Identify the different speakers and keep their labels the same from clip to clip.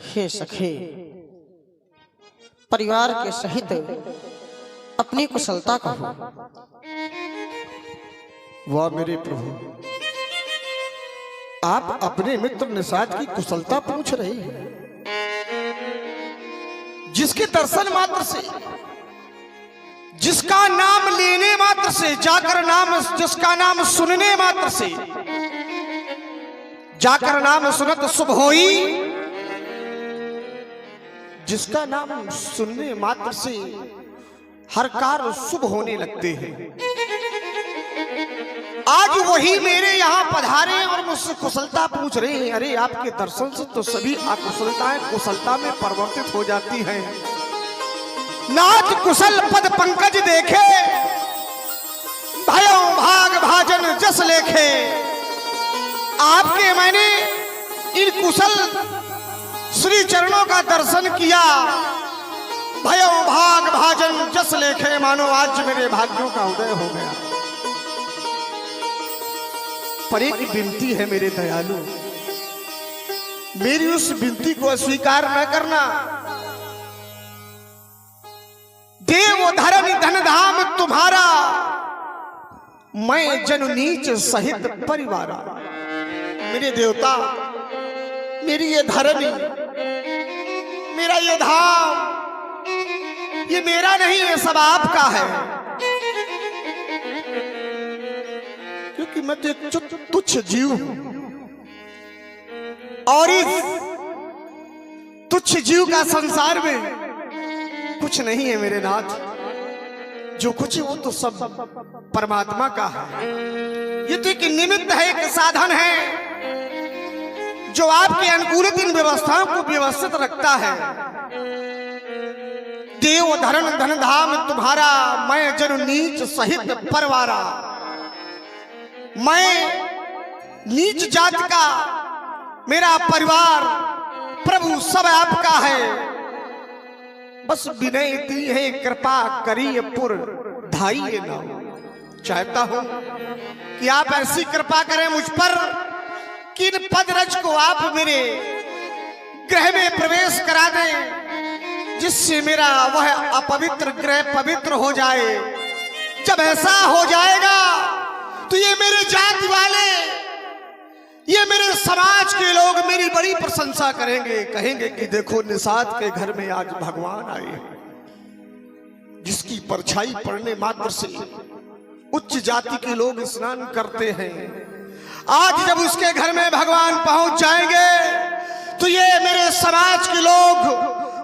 Speaker 1: हे सखे, परिवार के सहित अपनी कुशलता कहो।
Speaker 2: वाह मेरे प्रभु, आप अपने मित्र निषाद की कुशलता पूछ रहे हैं, जिसके दर्शन मात्र से, जिसका नाम लेने मात्र से, जिसका नाम सुनने मात्र से, जाकर नाम सुनत शुभ होई, जिसका नाम सुनने मात्र से हर कार्य शुभ होने लगते हैं। आज वही मेरे यहाँ पधारे और मुझसे कुशलता पूछ रहे हैं। अरे आपके दर्शन से तो सभी अकुशलताएं कुशलता में परिवर्तित हो जाती हैं। नाथ कुशल पद पंकज देखे, भयो भाग भाजन जस लेखे। आपके मैंने इन कुशल श्री चरणों का दर्शन किया, भयो भाग भाजन जस लेखे। मानो आज मेरे भाग्यों का उदय हो गया। पर एक विनती है मेरे दयालु, मेरी उस विनती को अस्वीकार न करना। देव धर्म धन धाम तुम्हारा, मैं जन नीच सहित परिवारा। मेरे देवता, मेरी ये धरनी, मेरा ये धाम, ये मेरा नहीं, ये सब आपका है। क्योंकि मैं तो एक तुच्छ जीव हूं, और इस तुच्छ जीव का संसार में कुछ नहीं है मेरे नाथ। जो कुछ है वो तो सब परमात्मा का है। ये तो एक निमित्त है, एक साधन है जो आपके अनुकूलित इन व्यवस्थाओं को व्यवस्थित रखता है। देव धरण धन धाम तुम्हारा, मैं जन नीच सहित परवारा। मैं नीच जात का, मेरा परिवार, प्रभु सब आपका है। बस विनती है, कृपा करिए पुर धाइए नाम। चाहता हूं कि आप ऐसी कृपा करें मुझ पर कि इन पदरज को आप मेरे गृह में प्रवेश करा दें, जिससे मेरा वह अपवित्र गृह पवित्र हो जाए। जब ऐसा हो जाएगा तो ये मेरे जाति वाले, ये मेरे समाज के लोग मेरी बड़ी प्रशंसा करेंगे। कहेंगे कि देखो निषाद के घर में आज भगवान आए हैं, जिसकी परछाई पड़ने मात्र से उच्च जाति के लोग स्नान करते हैं। आज जब उसके घर में भगवान पहुंच जाएंगे तो ये मेरे समाज के लोग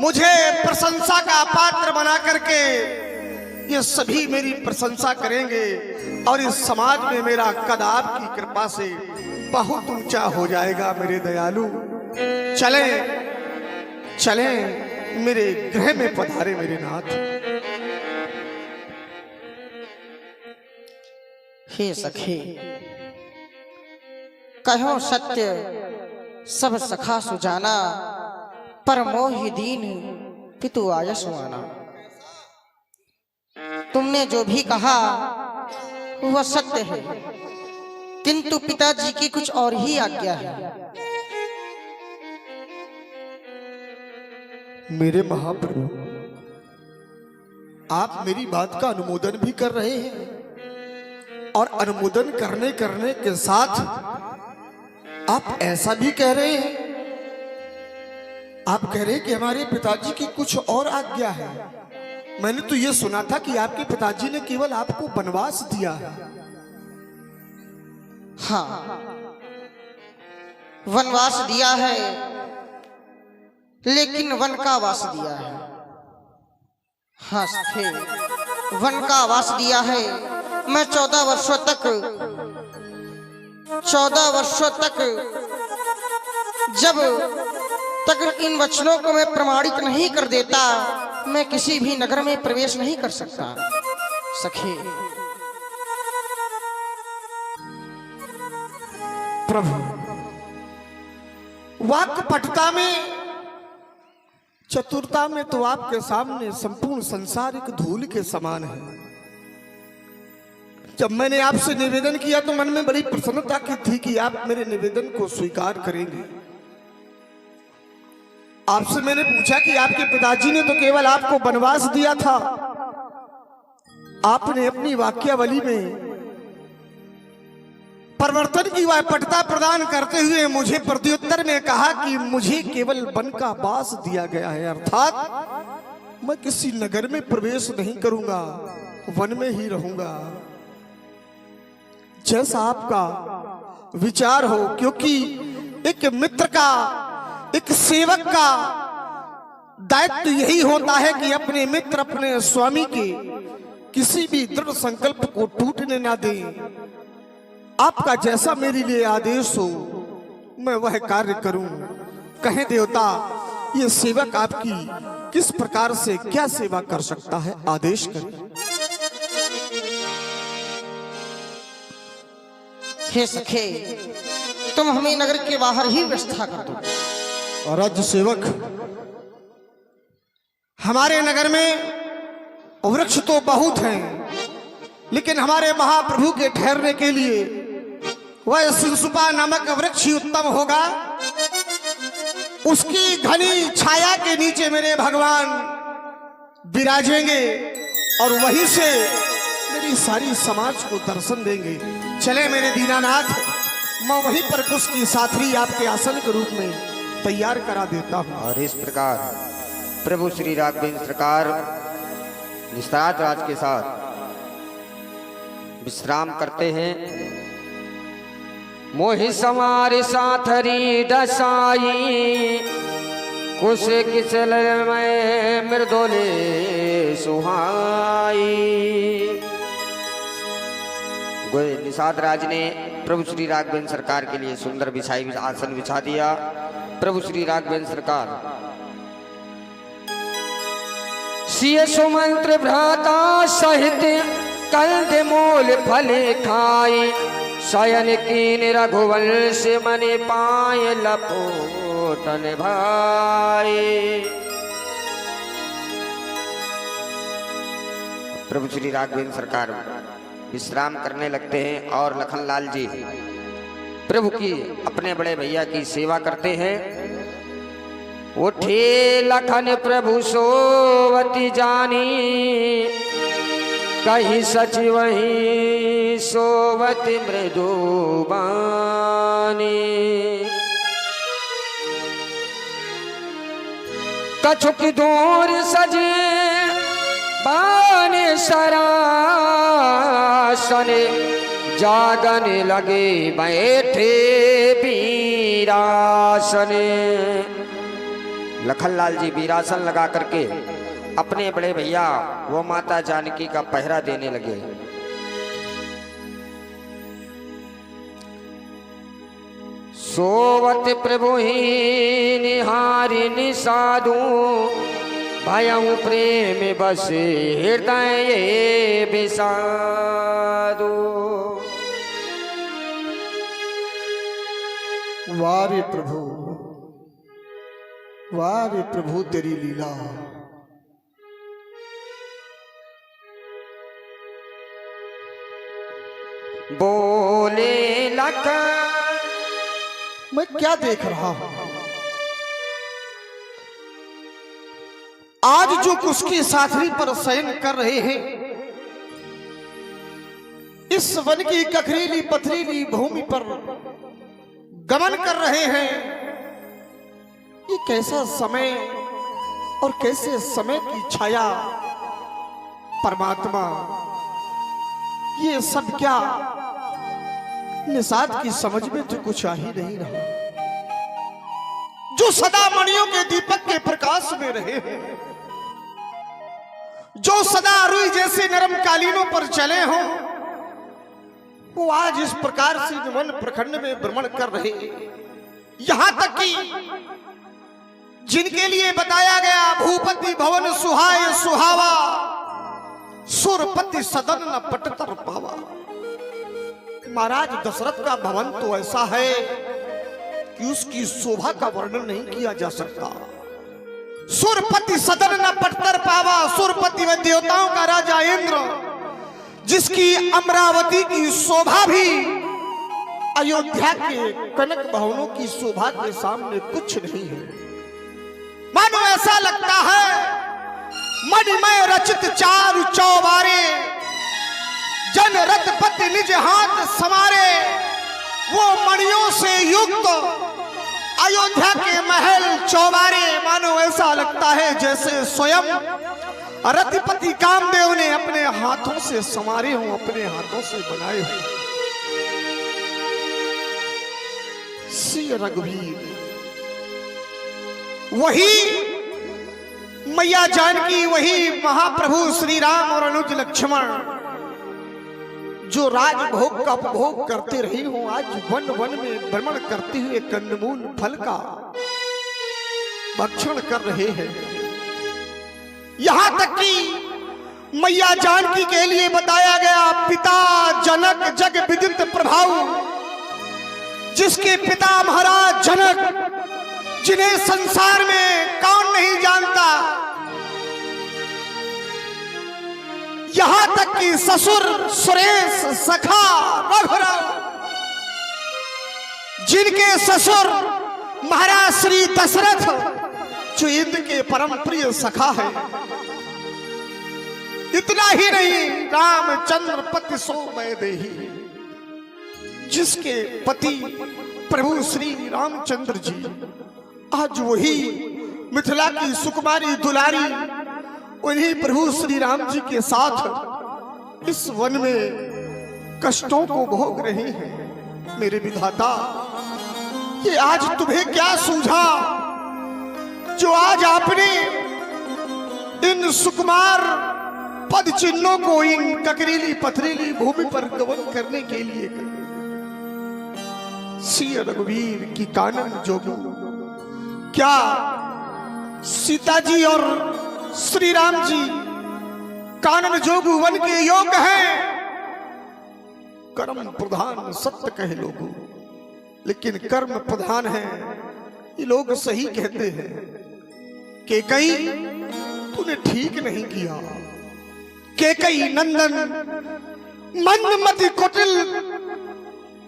Speaker 2: मुझे प्रशंसा का पात्र बना करके ये सभी मेरी प्रशंसा करेंगे, और इस समाज में मेरा कद आपकी कृपा से बहुत ऊंचा हो जाएगा। मेरे दयालु, चले चले मेरे गृह में पधारे मेरे नाथ।
Speaker 1: हे सखे, कहो सत्य सब सखा सुजाना, पर मोहि दीन पितु आयसवाना। तुमने जो भी कहा वह सत्य है, किंतु पिताजी की कुछ और ही आज्ञा है।
Speaker 2: मेरे महाप्रभु, आप मेरी बात का अनुमोदन भी कर रहे हैं, और अनुमोदन करने के साथ आप ऐसा भी कह रहे हैं, आप कह रहे हैं कि हमारे पिताजी की कुछ और आज्ञा है। मैंने तो ये सुना था कि आपके पिताजी ने केवल आपको वनवास दिया है।
Speaker 1: हाँ, वनवास दिया है, लेकिन वन का वास दिया है। हाँ थे, वन का वास दिया है। मैं 14 वर्षों तक जब तक इन वचनों को मैं प्रमाणित नहीं कर देता, मैं किसी भी नगर में प्रवेश नहीं कर सकता। सखे,
Speaker 2: प्रभु, वाक् पटुता में, चतुरता में तो आपके सामने संपूर्ण संसार एक धूल के समान है। जब मैंने आपसे निवेदन किया तो मन में बड़ी प्रसन्नता की थी कि आप मेरे निवेदन को स्वीकार करेंगे। आपसे मैंने पूछा कि आपके पिताजी ने तो केवल आपको वनवास दिया था, आपने अपनी वाक्यावली में परिवर्तन की वायपटता प्रदान करते हुए मुझे प्रत्युत्तर में कहा कि मुझे केवल वन का वास दिया गया है, अर्थात मैं किसी नगर में प्रवेश नहीं करूंगा, वन में ही रहूंगा। जैसा आपका विचार हो, क्योंकि एक मित्र का, एक सेवक का दायित्व यही होता है कि अपने मित्र, अपने स्वामी के किसी भी दृढ़ संकल्प को टूटने ना दें। आपका जैसा मेरे लिए आदेश हो मैं वह कार्य करूं। कहें देवता, ये सेवक आपकी किस प्रकार से क्या सेवा कर सकता है, आदेश करें।
Speaker 1: हे सखे, तुम हमें नगर के बाहर ही व्यवस्था कर दो।
Speaker 2: और राज्य सेवक, हमारे नगर में वृक्ष तो बहुत हैं, लेकिन हमारे महाप्रभु के ठहरने के लिए वह सिंसुपा नामक वृक्ष ही उत्तम होगा। उसकी घनी छाया के नीचे मेरे भगवान विराजेंगे और वहीं से मेरी सारी समाज को दर्शन देंगे। चले मेरे दीनानाथ, मैं वहीं पर कुछ की साथरी आपके आसन के रूप में तैयार करा देता हूं।
Speaker 3: और इस प्रकार प्रभु श्री राघवेंद्र सरकार निस्तार राज के साथ विश्राम करते हैं। मोहि समार साथरी डसाई, कुश किसल में मृदोले सुहाई। निषाद राज ने प्रभु श्री राघवेंद्र सरकार के लिए सुंदर बिछाई आसन बिछा दिया। प्रभु श्री राघवेंद्र सरकार सिय सुमंत्र भ्राता सहित कंद मूल फले खाई। शयन कीन रघुवंश मन पाए लपोटन भाई। प्रभु श्री राघवेंद्र सरकार विश्राम करने लगते हैं और लखनलाल जी प्रभु की, अपने बड़े भैया की सेवा करते हैं। उठे लखन प्रभु सोवती जानी, कहीं सच वहीं सोवत मृदुबानी। कछुक दूर सजे बान सरासन, जागन लगे बैठे वीरासन। लखनलाल जी वीरासन लगा करके अपने बड़े भैया वो माता जानकी का पहरा देने लगे। सोवत प्रभु ही निहारी निसादू, भयं प्रेम बस हृदय विषादू।
Speaker 2: वारे प्रभु, वारे प्रभु तेरी लीला।
Speaker 3: बोले लखन,
Speaker 2: मैं क्या देख रहा हूं? आज जो उसकी साथरी पर शयन कर रहे हैं, इस वन की कखरीली पथरीली भूमि पर गमन कर रहे हैं, ये कैसा समय और कैसे समय की छाया। परमात्मा, ये सब क्या निषाद की समझ में तो कुछ आ ही नहीं रहा। जो सदा मणियों के दीपक के प्रकाश में रहे हैं, जो सदा रुई जैसे नरम कालीनों पर चले हों, वो आज इस प्रकार से वन प्रखंड में भ्रमण कर रहे। यहां तक कि जिनके लिए बताया गया भूपति भवन सुहाय सुहावा, सुरपति सदन न पटतर पावा। महाराज दशरथ का भवन तो ऐसा है कि उसकी शोभा का वर्णन नहीं किया जा सकता। सुरपति सदन न पटतर पावा, सुरपति व देवताओं का राजा इंद्र, जिसकी अमरावती की शोभा भी अयोध्या के कनक भवनों की शोभा के सामने कुछ नहीं है। मानो ऐसा लगता है मणिमय रचित चारु चौबारे, जन रथ पति निज हाथ समारे। वो मणियों से युक्त अयोध्या के महल चौबारे, मानो ऐसा लगता है जैसे स्वयं रतिपति कामदेव ने अपने हाथों से संवारे हों, अपने हाथों से बनाए हों। श्री रघुवीर वही मैया जानकी, वही महाप्रभु श्री राम और अनुज लक्ष्मण जो राजभोग का उपभोग करते रहे हो, आज वन वन में भ्रमण करते हुए कंदमूल फल का भक्षण कर रहे हैं। यहां तक कि मैया जानकी के लिए बताया गया पिता जनक जग विदित प्रभाव, जिसके पिता महाराज जनक, जिन्हें संसार में कौन नहीं जानता। यहां तक कि ससुर सुरेश सखा रघुराम, जिनके ससुर महाराज श्री दशरथ, जो इंद्र के परम प्रिय सखा है। इतना ही नहीं, रामचंद्र पति सो मैं देही, जिसके पति प्रभु श्री रामचंद्र जी आज वही मिथिला की सुकुमारी दुलारी, उन्हीं प्रभु श्री राम जी के साथ इस वन में कष्टों को भोग रहे हैं। मेरे विधाता, ये आज तुम्हें क्या सूझा जो आज आपने इन सुकुमार पद चिन्हों को इन ककरीली पथरीली भूमि पर गमन करने के लिए श्री रघुवीर की कानन जोगी, क्या सीता जी और श्री राम जी कानन जोगु वन के योग हैं? कर्म प्रधान सत्य कहे लोगों, लेकिन कर्म प्रधान है ये लोग सही कहते हैं कि कई तूने ठीक नहीं किया। के कई नंदन मंदमति कुटिल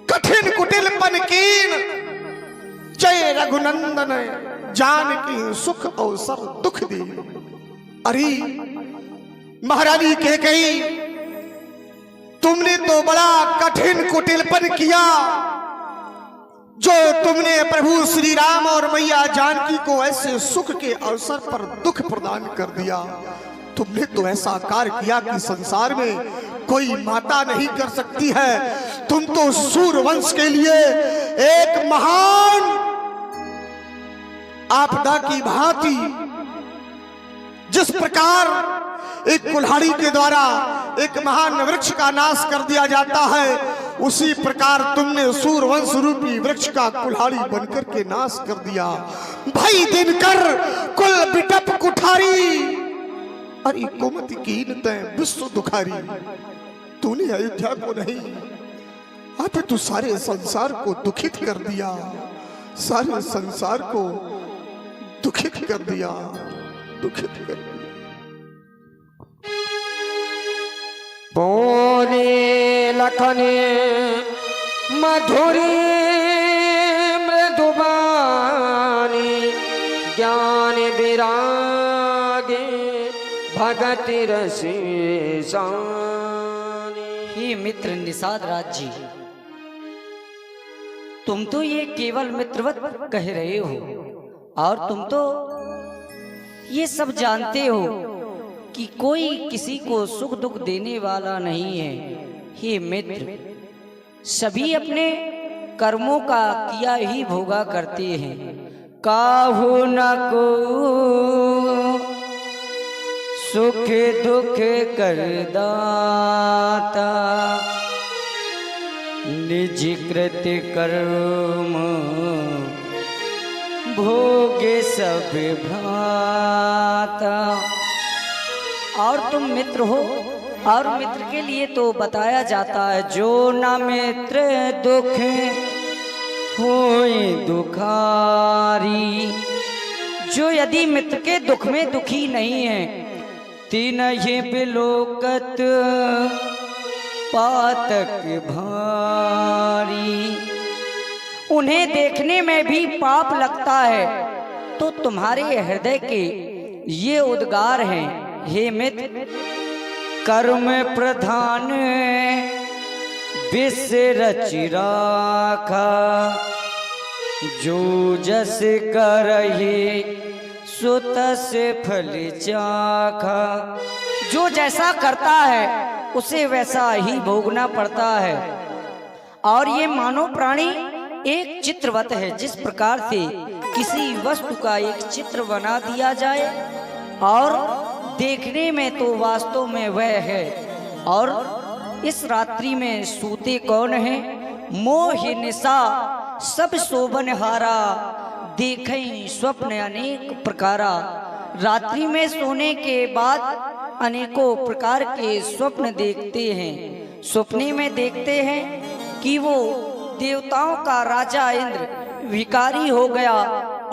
Speaker 2: कठिन कुटिल पनकीन, जय रघुनंदन जानकी सुख अवसर दुख दी। अरे महारानी के कही, तुमने तो बड़ा कठिन कुटिलपन किया, जो तुमने प्रभु श्री राम और मैया जानकी को ऐसे सुख के अवसर पर दुख प्रदान कर दिया। तुमने तो ऐसा कार्य किया कि संसार में कोई माता नहीं कर सकती है। तुम तो सूर्यवंश के लिए एक महान आपदा की भांति, जिस प्रकार एक कुल्हाड़ी के द्वारा एक महान वृक्ष का नाश कर दिया जाता है, उसी प्रकार तुमने सूर्यवंश रूपी वृक्ष का कुल्हाड़ी बनकर के नाश कर दिया। भाई दिनकर कुल बिटप कुठारी, अरे कुमति कीन तय विश्व दुखारी। तूने अयोध्या को नहीं, अब तू सारे संसार को दुखित कर दिया, सारे संसार को दुखित कर दिया, दुखित कर दिया।
Speaker 3: बोले लखने मधुरी मृदुबानी, ज्ञान विरागे भगति रसी सानी।
Speaker 4: हे मित्र निषाद राज जी, तुम तो ये केवल मित्रवत कह रहे हो, और तुम तो ये सब जानते हो कि कोई किसी को सुख दुख देने वाला नहीं है। हे मित्र, सभी अपने कर्मों का किया ही भोगा करते हैं। काहू न को सुख दुख कर दाता, निज कृत कर्म भोगे सब भ्राता। और तुम मित्र हो, और मित्र के लिए तो बताया जाता है, जो न मित्र दुख होए दुखारी। जो यदि मित्र के दुख में दुखी नहीं है, तीन ये बिलोकत पातक भारी। उन्हें देखने में भी पाप लगता है, तो तुम्हारे हृदय के ये उद्गार हैं, हे मित्र। कर्म प्रधान विष रचि राखा, जो जस करहि सो तस फल चाखा। जो जैसा करता है उसे वैसा ही भोगना पड़ता है। और ये मानव प्राणी एक चित्रवत है। जिस प्रकार से किसी वस्तु का एक चित्र बना दिया जाए और देखने में तो वास्तव में वह है, और इस रात्रि में सूते कौन है? मोह निशा सब शोभन हारा, देखें स्वप्न अनेक प्रकारा। रात्रि में सोने के बाद अनेकों प्रकार के स्वप्न देखते हैं। सपने में देखते हैं कि वो देवताओं का राजा इंद्र भिखारी हो गया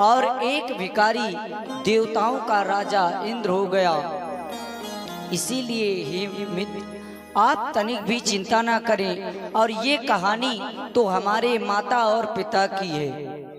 Speaker 4: और एक भिखारी देवताओं का राजा इंद्र हो गया। इसीलिए हे मित्र, आप तनिक भी चिंता ना करें। और ये कहानी तो हमारे माता और पिता की है।